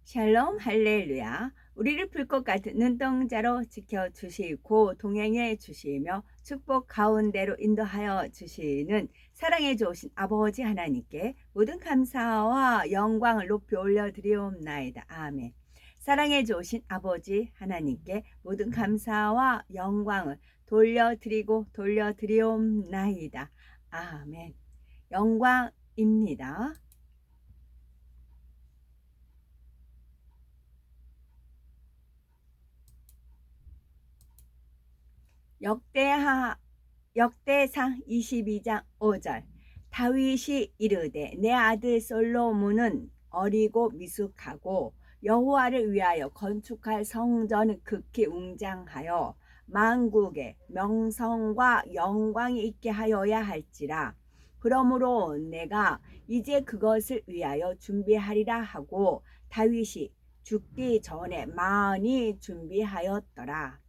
샬롬 할렐루야. 우리를 불꽃 같은 눈동자로 지켜주시고 동행해 주시며 축복 가운데로 인도하여 주시는 사랑해 주신 아버지 하나님께 모든 감사와 영광을 높이 올려드리옵나이다. 아멘. 사랑해 주신 아버지 하나님께 모든 감사와 영광을 돌려드리옵나이다. 아멘. 영광입니다. 역대상 22장 5절. 다윗이 이르되 내 아들 솔로몬은 어리고 미숙하고 여호와를 위하여 건축할 성전은 극히 웅장하여 만국의 명성과 영광이 있게 하여야 할지라. 그러므로 내가 이제 그것을 위하여 준비하리라 하고 다윗이 죽기 전에 많이 준비하였더라.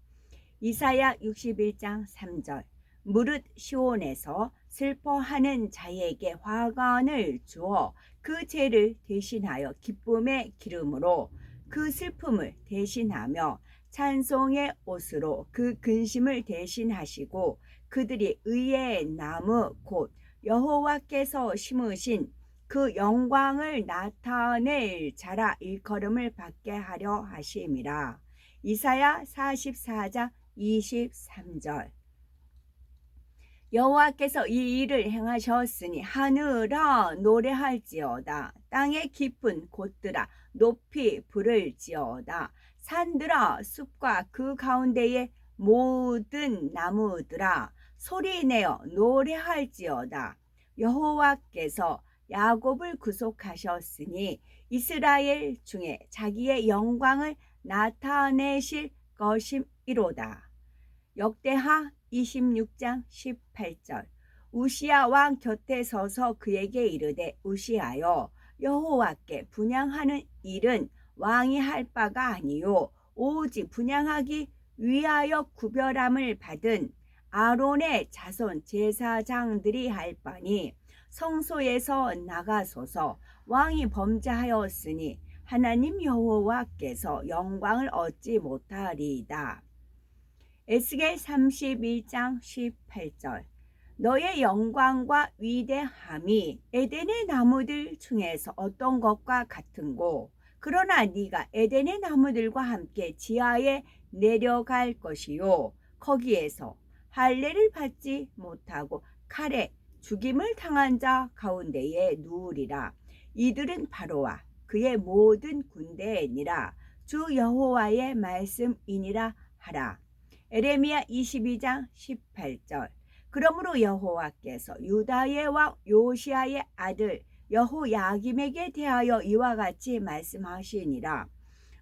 이사야 61장 3절. 무릇 시온에서 슬퍼하는 자에게 화관을 주어 그 죄를 대신하여 기쁨의 기름으로 그 슬픔을 대신하며 찬송의 옷으로 그 근심을 대신하시고 그들이 의의 나무 곧 여호와께서 심으신 그 영광을 나타낼 자라 일컬음을 받게 하려 하심이라. 이사야 44장 23절. 여호와께서 이 일을 행하셨으니 하늘아 노래할지어다. 땅의 깊은 곳들아 높이 부를지어다. 산들아 숲과 그 가운데의 모든 나무들아 소리내어 노래할지어다. 여호와께서 야곱을 구속하셨으니 이스라엘 중에 자기의 영광을 나타내실 것임이로다. 역대하 26장 18절. 우시야 왕 곁에 서서 그에게 이르되 우시하여 여호와께 분향하는 일은 왕이 할 바가 아니요 오직 분향하기 위하여 구별함을 받은 아론의 자손 제사장들이 할 바니 성소에서 나가소서. 왕이 범죄하였으니 하나님 여호와께서 영광을 얻지 못하리이다. 에스겔 31장 18절. 너의 영광과 위대함이 에덴의 나무들 중에서 어떤 것과 같은고 그러나 네가 에덴의 나무들과 함께 지하에 내려갈 것이요 거기에서 할례를 받지 못하고 칼에 죽임을 당한 자 가운데에 누우리라. 이들은 바로와 그의 모든 군대니라. 주 여호와의 말씀이니라 하라. 에레미야 22장 18절. 그러므로 여호와께서 유다의 왕 요시아의 아들 여호야김에게 대하여 이와 같이 말씀하시니라.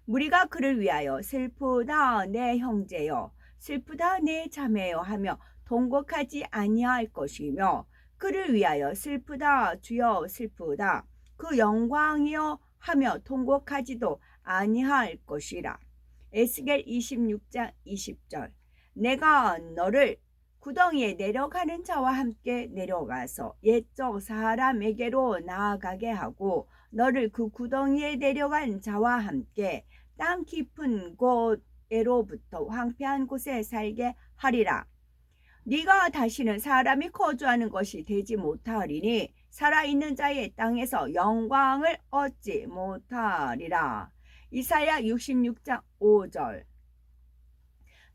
무리가 그를 위하여 슬프다 내 형제여 슬프다 내 자매여 하며 통곡하지 아니할 것이며 그를 위하여 슬프다 주여 슬프다 그 영광이여 하며 통곡하지도 아니할 것이라. 에스겔 26장 20절. 내가 너를 구덩이에 내려가는 자와 함께 내려가서 옛적 사람에게로 나아가게 하고 너를 그 구덩이에 내려간 자와 함께 땅 깊은 곳에로부터 황폐한 곳에 살게 하리라. 네가 다시는 사람이 거주하는 것이 되지 못하리니 살아있는 자의 땅에서 영광을 얻지 못하리라. 이사야 66장 5절.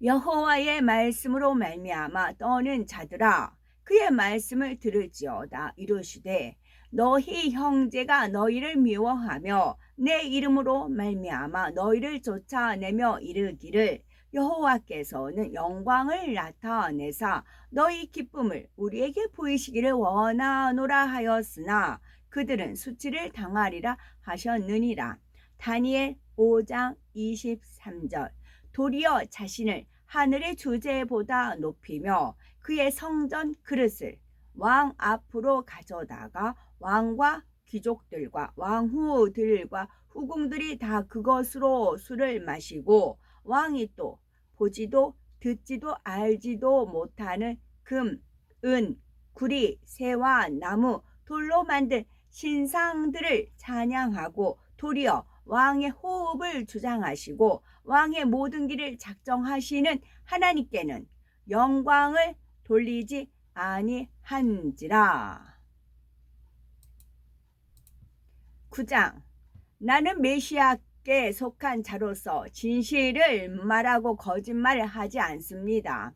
여호와의 말씀으로 말미암아 떠는 자들아 그의 말씀을 들을지어다. 이르시되 너희 형제가 너희를 미워하며 내 이름으로 말미암아 너희를 쫓아내며 이르기를 여호와께서는 영광을 나타내사 너희 기쁨을 우리에게 보이시기를 원하노라 하였으나 그들은 수치를 당하리라 하셨느니라. 다니엘 5장 23절. 도리어 자신을 하늘의 주제보다 높이며 그의 성전 그릇을 왕 앞으로 가져다가 왕과 귀족들과 왕후들과 후궁들이 다 그것으로 술을 마시고 왕이 또 보지도 듣지도 알지도 못하는 금, 은, 구리, 새와 나무, 돌로 만든 신상들을 찬양하고 도리어 왕의 호흡을 주장하시고 왕의 모든 길을 작정하시는 하나님께는 영광을 돌리지 아니한지라. 9장. 나는 메시아께 속한 자로서 진실을 말하고 거짓말을 하지 않습니다.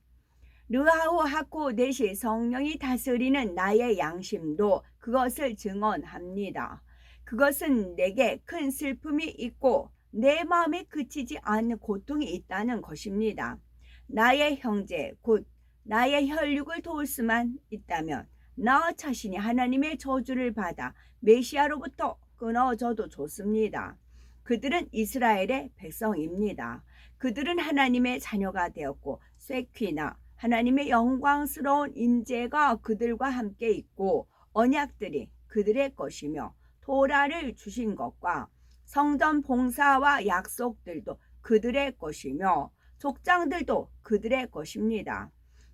르하우 하코 넷이 성령이 다스리는 나의 양심도 그것을 증언합니다. 그것은 내게 큰 슬픔이 있고 내 마음에 그치지 않는 고통이 있다는 것입니다. 나의 형제 곧 나의 혈육을 도울 수만 있다면 나 자신이 하나님의 저주를 받아 메시아로부터 끊어져도 좋습니다. 그들은 이스라엘의 백성입니다. 그들은 하나님의 자녀가 되었고 쇠퀴나 하나님의 영광스러운 임재가 그들과 함께 있고 언약들이 그들의 것이며 토라를 주신 것과 성전 봉사와 약속들도 그들의 것이며 족장들도 그들의 것입니다.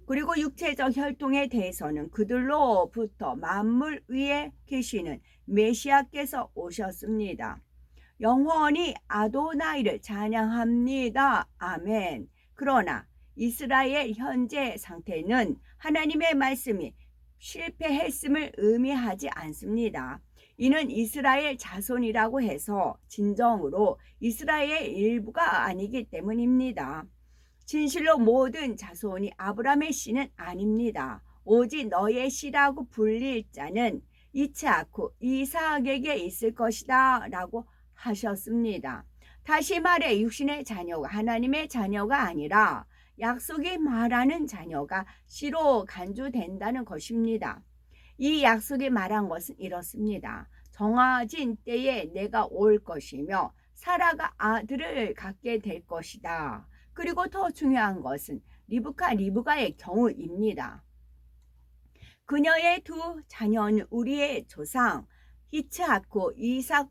그리고 육체적 혈통에 대해서는 그들로부터 만물 위에 계시는 메시아께서 오셨습니다. 영원히 아도나이를 찬양합니다. 아멘. 그러나 이스라엘 현재 상태는 하나님의 말씀이 실패했음을 의미하지 않습니다. 이는 이스라엘 자손이라고 해서 진정으로 이스라엘 일부가 아니기 때문입니다. 진실로 모든 자손이 아브라함의 씨는 아닙니다. 오직 너의 씨라고 불릴 자는 이삭 후 이삭에게 있을 것이다 라고 하셨습니다. 다시 말해 육신의 자녀가 하나님의 자녀가 아니라 약속이 말하는 자녀가 씨로 간주된다는 것입니다. 이 약속이 말한 것은 이렇습니다. 정해진 때에 내가 올 것이며 사라가 아들을 갖게 될 것이다. 그리고 더 중요한 것은 리브가의 경우입니다. 그녀의 두 자녀는 우리의 조상 이츠하고 이삭이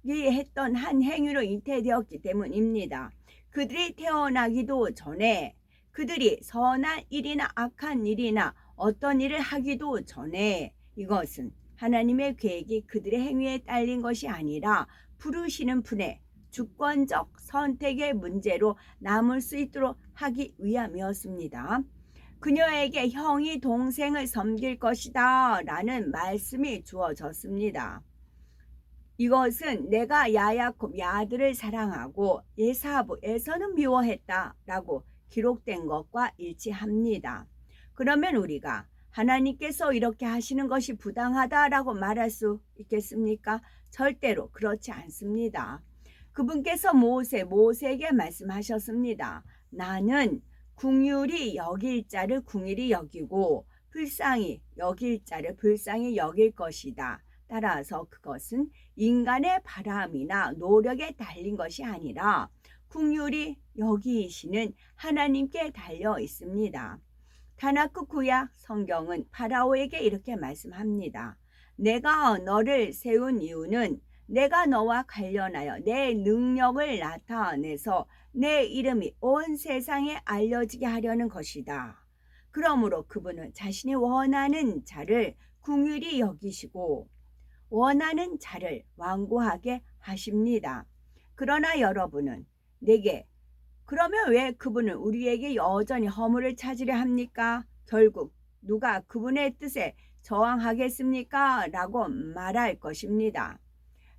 했던 한 행위로 잉태되었기 때문입니다. 그들이 태어나기도 전에 그들이 선한 일이나 악한 일이나 어떤 일을 하기도 전에 이것은 하나님의 계획이 그들의 행위에 딸린 것이 아니라 부르시는 분의 주권적 선택의 문제로 남을 수 있도록 하기 위함이었습니다. 그녀에게 형이 동생을 섬길 것이다 라는 말씀이 주어졌습니다. 이것은 내가 야야콥 야들을 사랑하고 예사부 에서는 미워했다 라고 기록된 것과 일치합니다. 그러면 우리가 하나님께서 이렇게 하시는 것이 부당하다라고 말할 수 있겠습니까? 절대로 그렇지 않습니다. 그분께서 모세에게 말씀하셨습니다. 나는 긍휼히 여길 자를 긍휼히 여기고 불쌍히 여길 자를 불쌍히 여길 것이다. 따라서 그것은 인간의 바람이나 노력에 달린 것이 아니라 긍휼히 여기시는 하나님께 달려 있습니다. 다나크 구약 성경은 파라오에게 이렇게 말씀합니다. 내가 너를 세운 이유는 내가 너와 관련하여 내 능력을 나타내서 내 이름이 온 세상에 알려지게 하려는 것이다. 그러므로 그분은 자신이 원하는 자를 긍휼히 여기시고 원하는 자를 완고하게 하십니다. 그러나 여러분은 내게 그러면 왜 그분은 우리에게 여전히 허물을 찾으려 합니까? 결국 누가 그분의 뜻에 저항하겠습니까? 라고 말할 것입니다.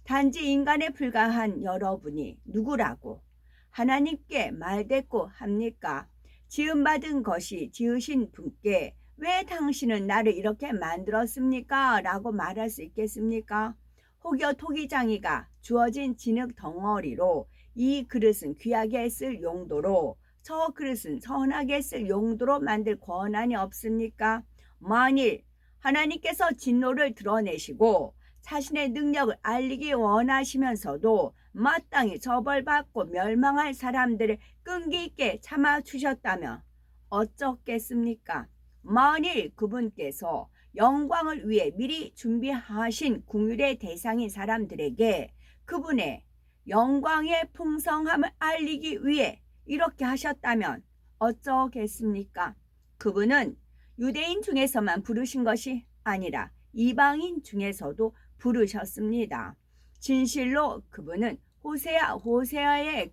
단지 인간에 불과한 여러분이 누구라고 하나님께 말대꾸 합니까? 지음받은 것이 지으신 분께 왜 당신은 나를 이렇게 만들었습니까? 라고 말할 수 있겠습니까? 혹여 토기장이가 주어진 진흙 덩어리로 이 그릇은 귀하게 쓸 용도로 저 그릇은 선하게 쓸 용도로 만들 권한이 없습니까? 만일 하나님께서 진노를 드러내시고 자신의 능력을 알리기 원하시면서도 마땅히 처벌받고 멸망할 사람들을 끈기 있게 참아주셨다면 어쩌겠습니까? 만일 그분께서 영광을 위해 미리 준비하신 긍휼의 대상인 사람들에게 그분의 영광의 풍성함을 알리기 위해 이렇게 하셨다면 어쩌겠습니까? 그분은 유대인 중에서만 부르신 것이 아니라 이방인 중에서도 부르셨습니다. 진실로 그분은 호세아의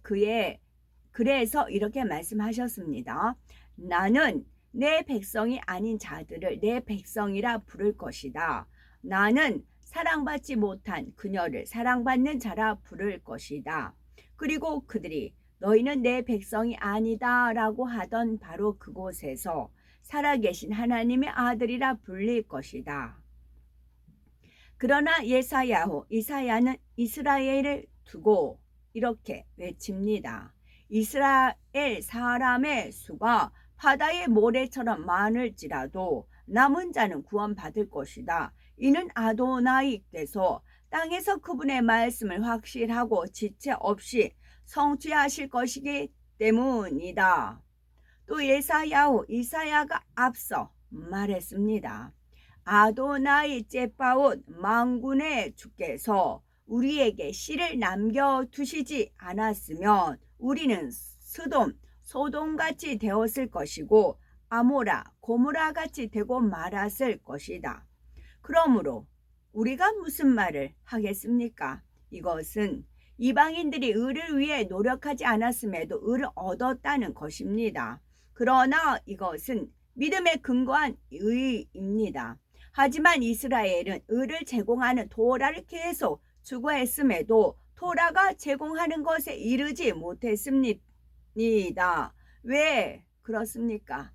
그래서 이렇게 말씀하셨습니다. 나는 내 백성이 아닌 자들을 내 백성이라 부를 것이다. 나는 사랑받지 못한 그녀를 사랑받는 자라 부를 것이다. 그리고 그들이 너희는 내 백성이 아니다 라고 하던 바로 그곳에서 살아계신 하나님의 아들이라 불릴 것이다. 그러나 이사야는 이스라엘을 두고 이렇게 외칩니다. 이스라엘 사람의 수가 바다의 모래처럼 많을지라도 남은 자는 구원받을 것이다. 이는 아도나이께서 땅에서 그분의 말씀을 확실하고 지체 없이 성취하실 것이기 때문이다. 또 이사야가 앞서 말했습니다. 아도나이 째바옷 만군의 주께서 우리에게 씨를 남겨두시지 않았으면 우리는 소돔같이 되었을 것이고 아모라, 고모라같이 되고 말았을 것이다. 그러므로 우리가 무슨 말을 하겠습니까? 이것은 이방인들이 의를 위해 노력하지 않았음에도 의를 얻었다는 것입니다. 그러나 이것은 믿음에 근거한 의입니다. 하지만 이스라엘은 의를 제공하는 토라를 계속 추구했음에도 토라가 제공하는 것에 이르지 못했습니다. 왜 그렇습니까?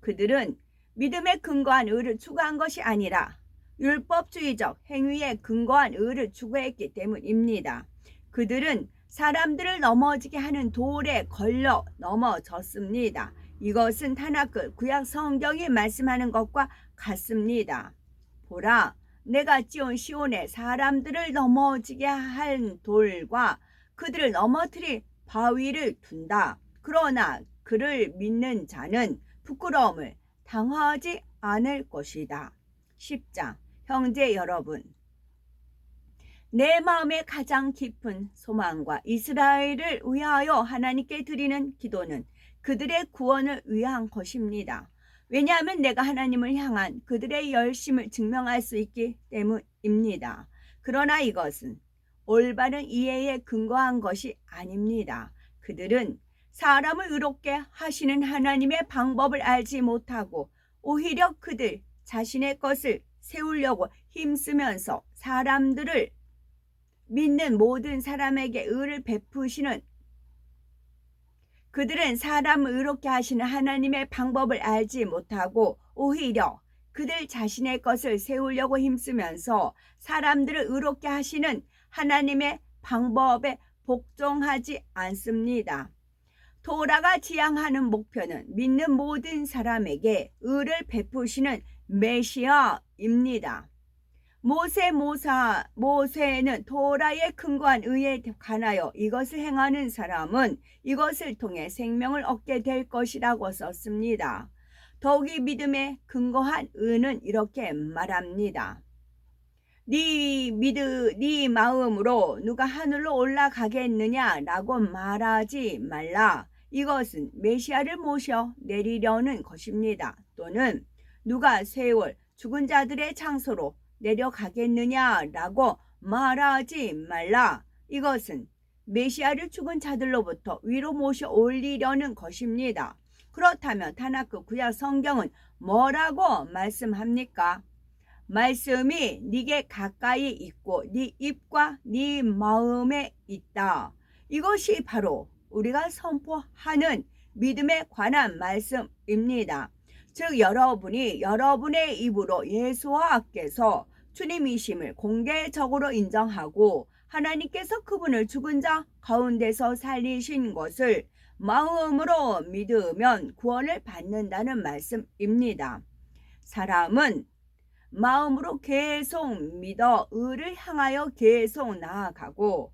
그들은 믿음에 근거한 의를 추구한 것이 아니라 율법주의적 행위에 근거한 의를 추구했기 때문입니다. 그들은 사람들을 넘어지게 하는 돌에 걸려 넘어졌습니다. 이것은 타나크 구약 성경이 말씀하는 것과 같습니다. 보라, 내가 시온에 사람들을 넘어지게 한 돌과 그들을 넘어뜨릴 바위를 둔다. 그러나 그를 믿는 자는 부끄러움을 당하지 않을 것이다. 10장. 형제 여러분, 내 마음의 가장 깊은 소망과 이스라엘을 위하여 하나님께 드리는 기도는 그들의 구원을 위한 것입니다. 왜냐하면 내가 하나님을 향한 그들의 열심을 증명할 수 있기 때문입니다. 그러나 이것은 올바른 이해에 근거한 것이 아닙니다. 그들은 사람을 의롭게 하시는 하나님의 방법을 알지 못하고 오히려 그들 자신의 것을 세우려고 힘쓰면서 사람들을 믿는 모든 사람에게 의를 베푸시는 그들은 사람을 의롭게 하시는 하나님의 방법을 알지 못하고 오히려 그들 자신의 것을 세우려고 힘쓰면서 사람들을 의롭게 하시는 하나님의 방법에 복종하지 않습니다. 토라가 지향하는 목표는 믿는 모든 사람에게 의를 베푸시는 메시아입니다. 모세는 토라에 근거한 의에 관하여 이것을 행하는 사람은 이것을 통해 생명을 얻게 될 것이라고 썼습니다. 더욱이 믿음에 근거한 의는 이렇게 말합니다. 네 마음으로 누가 하늘로 올라가겠느냐라고 말하지 말라. 이것은 메시아를 모셔 내리려는 것입니다. 또는 누가 세월 죽은 자들의 장소로 내려가겠느냐라고 말하지 말라. 이것은 메시아를 죽은 자들로부터 위로 모셔 올리려는 것입니다. 그렇다면 타나크 구약 성경은 뭐라고 말씀합니까? 말씀이 네게 가까이 있고 네 입과 네 마음에 있다. 이것이 바로 우리가 선포하는 믿음에 관한 말씀입니다. 즉 여러분이 여러분의 입으로 예수와께서 주님이심을 공개적으로 인정하고 하나님께서 그분을 죽은 자 가운데서 살리신 것을 마음으로 믿으면 구원을 받는다는 말씀입니다. 사람은 마음으로 계속 믿어 의를 향하여 계속 나아가고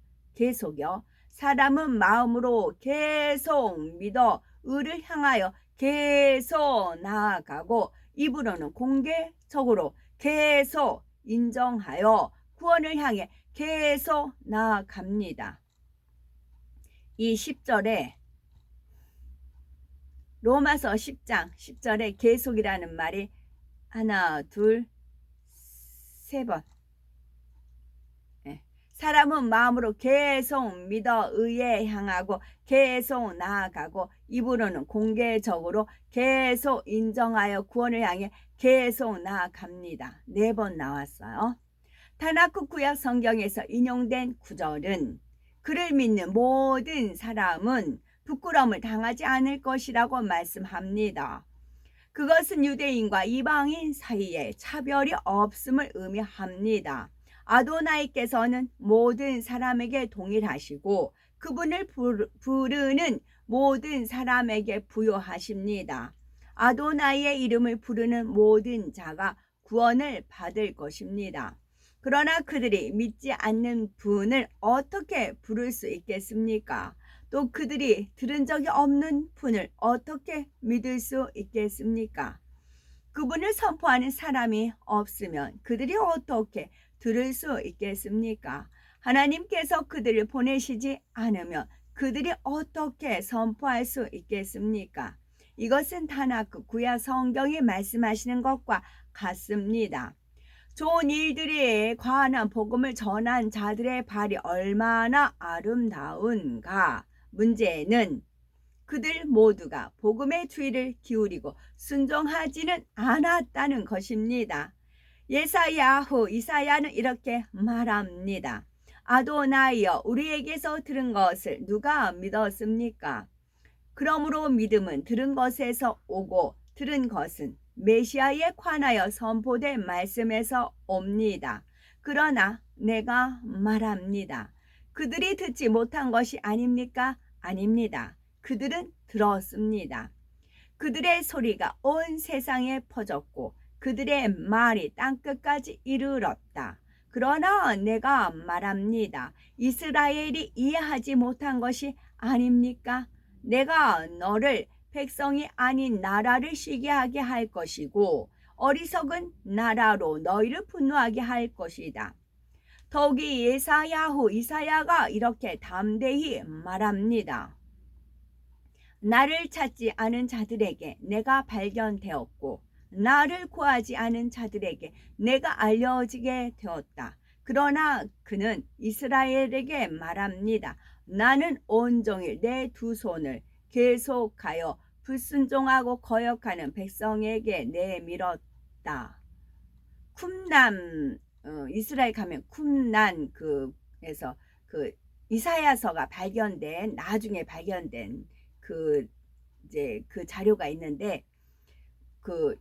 사람은 마음으로 계속 믿어 의를 향하여 계속 나아가고 입으로는 공개적으로 계속 인정하여 구원을 향해 계속 나아갑니다. 이 10절에 로마서 10장 10절에 계속이라는 말이 하나, 둘, 세 번, 사람은 마음으로 계속 믿어 의에 향하고 계속 나아가고 입으로는 공개적으로 계속 인정하여 구원을 향해 계속 나아갑니다. 4번 나왔어요. 타나크 구약 성경에서 인용된 구절은 그를 믿는 모든 사람은 부끄러움을 당하지 않을 것이라고 말씀합니다. 그것은 유대인과 이방인 사이에 차별이 없음을 의미합니다. 아도나이께서는 모든 사람에게 동일하시고 그분을 부르는 모든 사람에게 부여하십니다. 아도나이의 이름을 부르는 모든 자가 구원을 받을 것입니다. 그러나 그들이 믿지 않는 분을 어떻게 부를 수 있겠습니까? 또 그들이 들은 적이 없는 분을 어떻게 믿을 수 있겠습니까? 그분을 선포하는 사람이 없으면 그들이 어떻게 들을 수 있겠습니까? 하나님께서 그들을 보내시지 않으면 그들이 어떻게 선포할 수 있겠습니까? 이것은 타나크 구약 성경이 말씀하시는 것과 같습니다. 좋은 일들에 관한 복음을 전한 자들의 발이 얼마나 아름다운가. 문제는 그들 모두가 복음의 주의를 기울이고 순종하지는 않았다는 것입니다. 이사야는 이렇게 말합니다. 아도나이여, 우리에게서 들은 것을 누가 믿었습니까? 그러므로 믿음은 들은 것에서 오고 들은 것은 메시아에 관하여 선포된 말씀에서 옵니다. 그러나 내가 말합니다. 그들이 듣지 못한 것이 아닙니까? 아닙니다. 그들은 들었습니다. 그들의 소리가 온 세상에 퍼졌고 그들의 말이 땅끝까지 이르렀다. 그러나 내가 말합니다. 이스라엘이 이해하지 못한 것이 아닙니까? 내가 너를 백성이 아닌 나라를 쉬게 하게 할 것이고 어리석은 나라로 너희를 분노하게 할 것이다. 더욱이 이사야가 이렇게 담대히 말합니다. 나를 찾지 않은 자들에게 내가 발견되었고 나를 구하지 않은 자들에게 내가 알려지게 되었다. 그러나 그는 이스라엘에게 말합니다. 나는 온종일 내 두 손을 계속하여 불순종하고 거역하는 백성에게 내밀었다. 쿰난 이스라엘 가면 쿰난 그에서 그 이사야서가 발견된 나중에 발견된 그 이제 그 자료가 있는데 그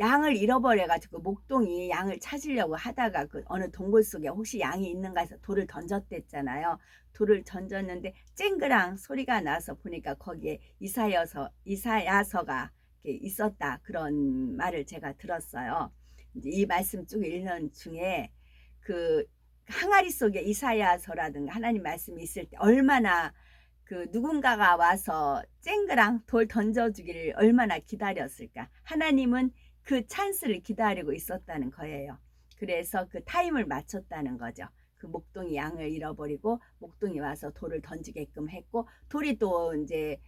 양을 잃어버려가지고 목동이 양을 찾으려고 하다가 그 어느 동굴 속에 혹시 양이 있는가 해서 돌을 던졌댔잖아요. 돌을 던졌는데 쨍그랑 소리가 나서 보니까 거기에 이사야서가 있었다. 그런 말을 제가 들었어요. 이제 이 말씀 쭉 읽는 중에 그 항아리 속에 이사야서라든가 하나님 말씀이 있을 때 얼마나 그 누군가가 와서 쨍그랑 돌 던져주기를 얼마나 기다렸을까. 하나님은 그 찬스를 기다리고 있었다는 거예요. 그래서 그 타임을 맞췄다는 거죠. 그 목동이 양을 잃어버리고 목동이 와서 돌을 던지게끔 했고 돌이 또 이제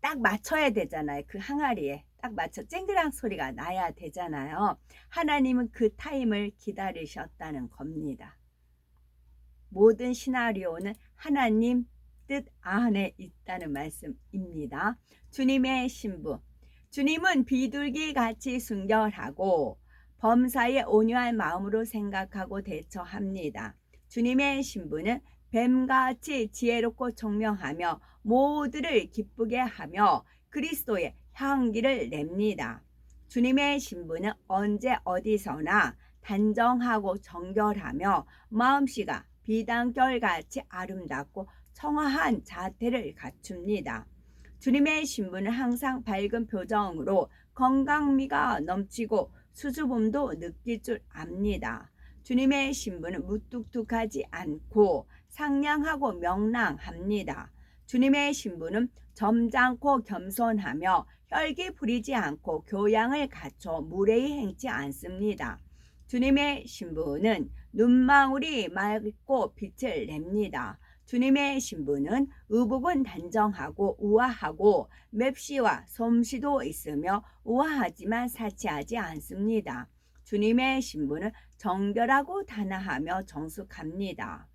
딱 맞춰야 되잖아요. 그 항아리에 딱 맞춰 쨍그랑 소리가 나야 되잖아요. 하나님은 그 타임을 기다리셨다는 겁니다. 모든 시나리오는 하나님 뜻 안에 있다는 말씀입니다. 주님의 신부. 주님은 비둘기같이 순결하고 범사에 온유한 마음으로 생각하고 대처합니다. 주님의 신부는 뱀같이 지혜롭고 총명하며 모두를 기쁘게 하며 그리스도의 향기를 냅니다. 주님의 신부는 언제 어디서나 단정하고 정결하며 마음씨가 비단결같이 아름답고 청아한 자태를 갖춥니다. 주님의 신부는 항상 밝은 표정으로 건강미가 넘치고 수줍음도 느낄 줄 압니다. 주님의 신부는 무뚝뚝하지 않고 상냥하고 명랑합니다. 주님의 신부는 점잖고 겸손하며 혈기 부리지 않고 교양을 갖춰 무례히 행치 않습니다. 주님의 신부는 눈망울이 맑고 빛을 냅니다. 주님의 신부는 의복은 단정하고 우아하고 맵시와 솜씨도 있으며 우아하지만 사치하지 않습니다. 주님의 신부는 정결하고 단아하며 정숙합니다.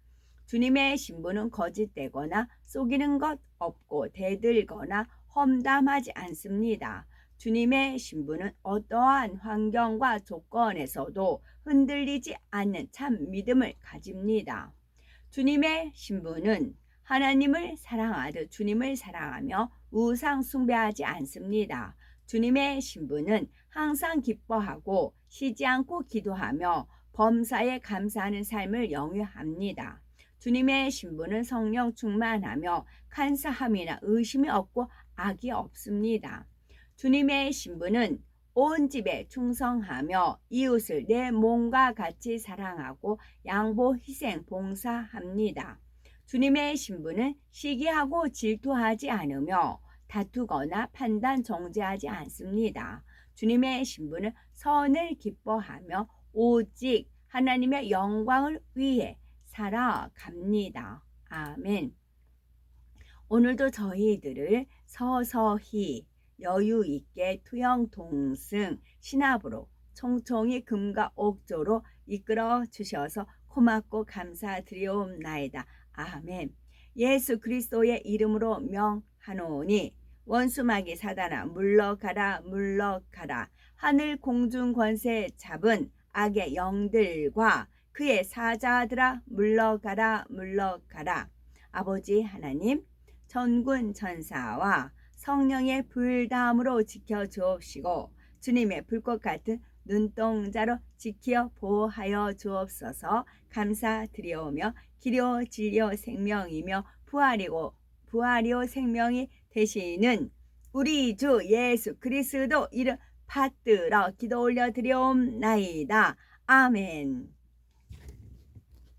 주님의 신부는 거짓되거나 속이는 것 없고 대들거나 험담하지 않습니다. 주님의 신부는 어떠한 환경과 조건에서도 흔들리지 않는 참 믿음을 가집니다. 주님의 신부는 하나님을 사랑하듯 주님을 사랑하며 우상 숭배하지 않습니다. 주님의 신부는 항상 기뻐하고 쉬지 않고 기도하며 범사에 감사하는 삶을 영위합니다. 주님의 신부는 성령 충만하며 간사함이나 의심이 없고 악이 없습니다. 주님의 신부는 온 집에 충성하며 이웃을 내 몸과 같이 사랑하고 양보, 희생, 봉사합니다. 주님의 신부는 시기하고 질투하지 않으며 다투거나 판단 정죄하지 않습니다. 주님의 신부는 선을 기뻐하며 오직 하나님의 영광을 위해 살아갑니다. 아멘. 오늘도 저희들을 서서히 여유 있게 투영 동승 신압으로 총총히 금과 옥조로 이끌어 주셔서 고맙고 감사드리옵나이다. 아멘. 예수 그리스도의 이름으로 명하노니 원수마귀 사단아 물러가라 물러가라. 하늘 공중 권세 잡은 악의 영들과 그의 사자들아 물러가라 물러가라. 아버지 하나님 천군 천사와 성령의 불담으로 지켜주옵시고 주님의 불꽃 같은 눈동자로 지켜 보호하여 주옵소서. 감사드리오며 길이요 진리요 생명이며 부활이요 생명이 되시는 우리 주 예수 그리스도 이름 받들어 기도 올려드리옵나이다. 아멘.